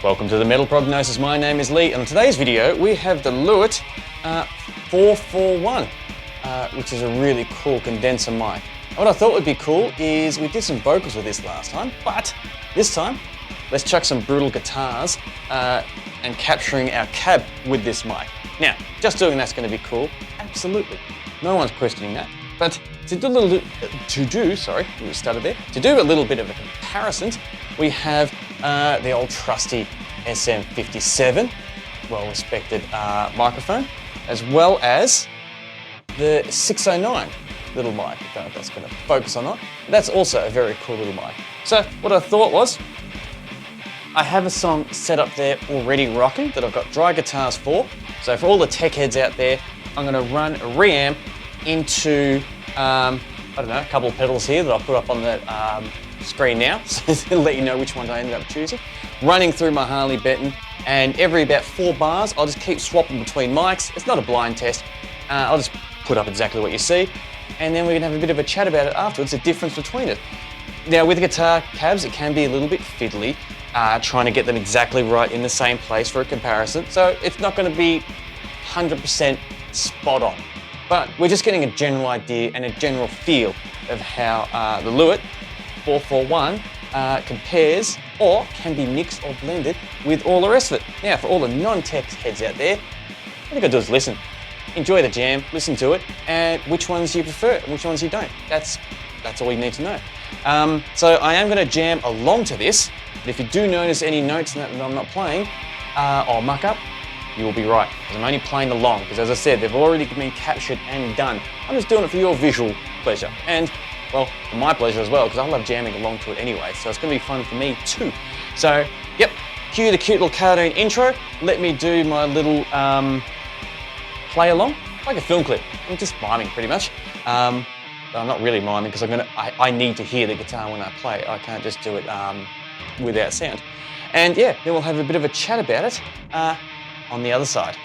Welcome to the Metal Prognosis. My name is Lee, and in today's video we have the Lewitt 441, which is a really cool condenser mic. And what I thought would be cool is we did some vocals with this last time, but this time let's chuck some brutal guitars and capturing our cab with this mic. Now, just doing that's going to be cool, absolutely. No one's questioning that. But to do a little bit of a comparison, we have the old trusty SM57, well-respected microphone, as well as the 609 little mic. I don't know if that's going to focus or not. That's also a very cool little mic. So what I thought was, I have a song set up there already rocking that I've got dry guitars for. So for all the tech heads out there, I'm going to run a reamp into, I don't know, a couple of pedals here that I'll put up on the screen now, so to let you know which ones I ended up choosing. Running through my Harley Benton, and every about 4 bars, I'll just keep swapping between mics. It's not a blind test. I'll just put up exactly what you see, and then we can have a bit of a chat about it afterwards, the difference between it. Now, with guitar cabs, it can be a little bit fiddly, trying to get them exactly right in the same place for a comparison. So it's not going to be 100% spot on. But we're just getting a general idea and a general feel of how the Lewitt 441 compares or can be mixed or blended with all the rest of it. Now, for all the non-tech heads out there, all you gotta do is listen. Enjoy the jam, listen to it, and which ones you prefer and which ones you don't. That's all you need to know. So I am gonna jam along to this, but if you do notice any notes that I'm not playing, or muck up, you will be right, because I'm only playing along, because as I said, they've already been captured and done. I'm just doing it for your visual pleasure, and, well, for my pleasure as well, because I love jamming along to it anyway, so it's going to be fun for me too. So, yep, cue the cute little cartoon intro. Let me do my little play along, like a film clip. I'm just miming pretty much. But I'm not really miming, because I need to hear the guitar when I play. I can't just do it without sound. And yeah, then we'll have a bit of a chat about it on the other side.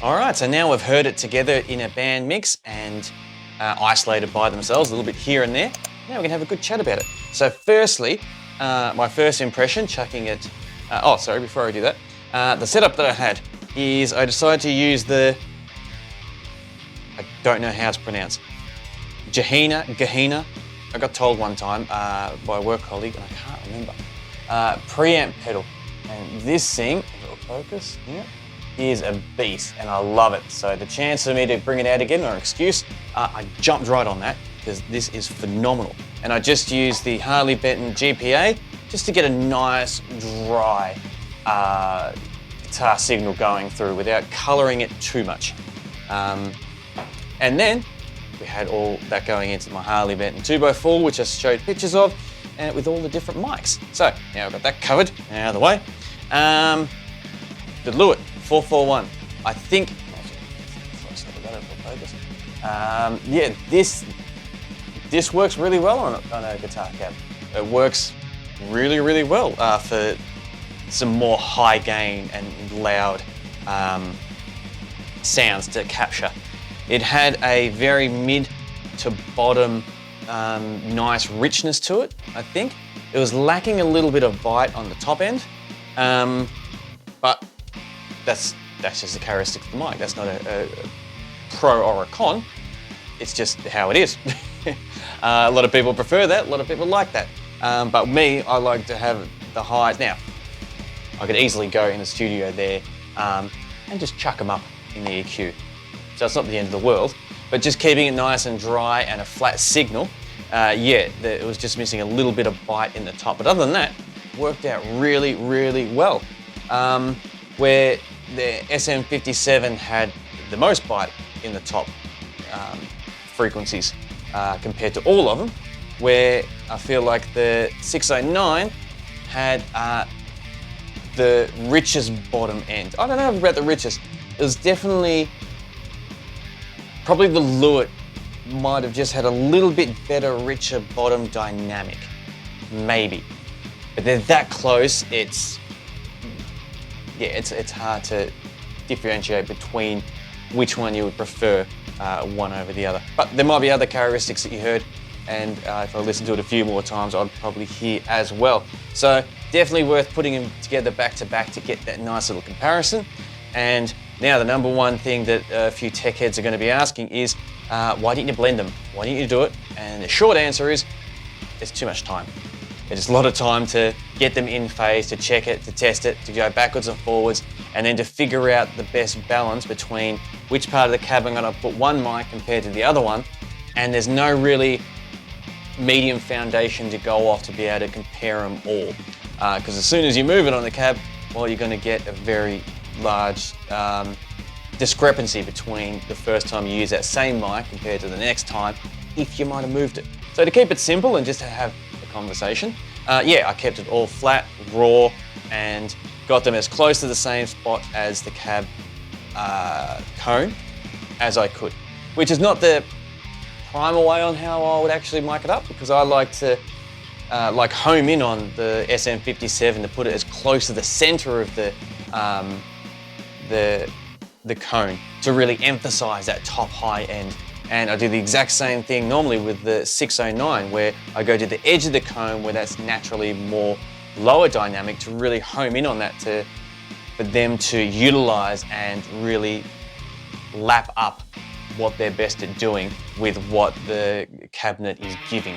All right, so now we've heard it together in a band mix and isolated by themselves, a little bit here and there. Now we can have a good chat about it. So firstly, my first impression, chucking it, before I do that, the setup that I had is I decided to use I don't know how it's pronounced, Gehenna. I got told one time by a work colleague, and I can't remember, preamp pedal. And this thing, if it'll focus, yeah, is a beast, and I love it. So the chance for me to bring it out again, or excuse, I jumped right on that because this is phenomenal. And I just used the Harley Benton GPA just to get a nice dry guitar signal going through without colouring it too much. And then we had all that going into my Harley Benton 2x4, which I showed pictures of, and with all the different mics. So now I've got that covered out of the way. The Lewitt 441. I think, yeah, this works really well on a guitar cab. It works really, really well for some more high gain and loud sounds to capture. It had a very mid to bottom nice richness to it, I think. It was lacking a little bit of bite on the top end, but that's just a characteristic of the mic. That's not a pro or a con, it's just how it is. A lot of people prefer that, a lot of people like that. But me, I like to have the highs. Now, I could easily go in the studio there and just chuck them up in the EQ. So it's not the end of the world, but just keeping it nice and dry and a flat signal, it was just missing a little bit of bite in the top. But other than that, worked out really, really well. Where the SM57 had the most bite in the top frequencies compared to all of them, where I feel like the 609 had the richest bottom end. I don't know about the richest. It was definitely, probably the Lewitt might have just had a little bit better, richer bottom dynamic, maybe. But they're that close, it's hard to differentiate between which one you would prefer one over the other. But there might be other characteristics that you heard, and if I listen to it a few more times, I'd probably hear as well. So definitely worth putting them together back to back to get that nice little comparison. And now the number one thing that a few tech heads are going to be asking is, why didn't you blend them? Why didn't you do it? And the short answer is, it's too much time. It's a lot of time to get them in phase, to check it, to test it, to go backwards and forwards, and then to figure out the best balance between which part of the cab I'm going to put one mic compared to the other one. And there's no really medium foundation to go off to be able to compare them all. Because as soon as you move it on the cab, well, you're going to get a very large discrepancy between the first time you use that same mic compared to the next time, if you might have moved it. So to keep it simple and just to have a conversation, I kept it all flat, raw, and got them as close to the same spot as the cab cone as I could, which is not the primal way on how I would actually mic it up, because I like to home in on the SM57 to put it as close to the center of the cone to really emphasize that top high end. And I do the exact same thing normally with the 609, where I go to the edge of the cone where that's naturally more lower dynamic to really home in on that, for them to utilize and really lap up what they're best at doing with what the cabinet is giving.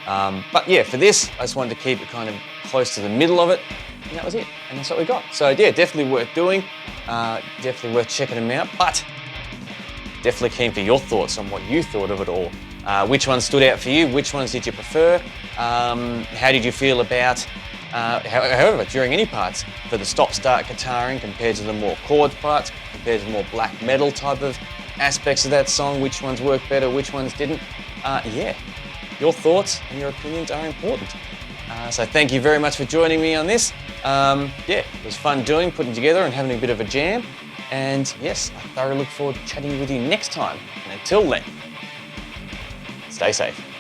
But yeah, for this, I just wanted to keep it kind of close to the middle of it, and that was it, and that's what we got. So yeah, definitely worth doing, definitely worth checking them out, but definitely keen for your thoughts on what you thought of it all. Which ones stood out for you? Which ones did you prefer? How did you feel about, however, during any parts, for the stop-start guitaring compared to the more chord parts, compared to the more black metal type of aspects of that song? Which ones worked better, which ones didn't? Your thoughts and your opinions are important. So thank you very much for joining me on this. It was fun putting together and having a bit of a jam. And yes, I thoroughly look forward to chatting with you next time. And until then, stay safe.